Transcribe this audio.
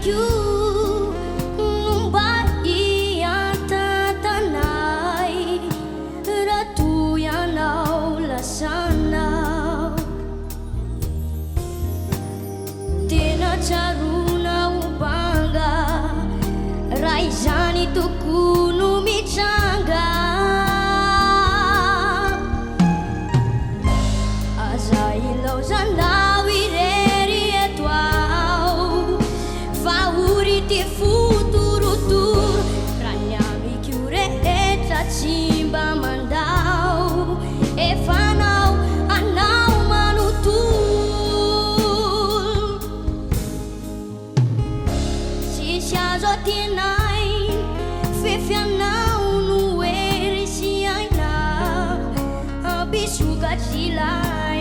amiku numbai tatanay ratu ianao lasanao tena tsarona obanga raha izany tokony mitranga aza ilaozanao irery eto ao fa ory ty futuruturo raha ny amikio rehetra tsy mba mandao efanao anao manontolo tsisy azo atianay fefianao no ery sy aina abisokatry ilay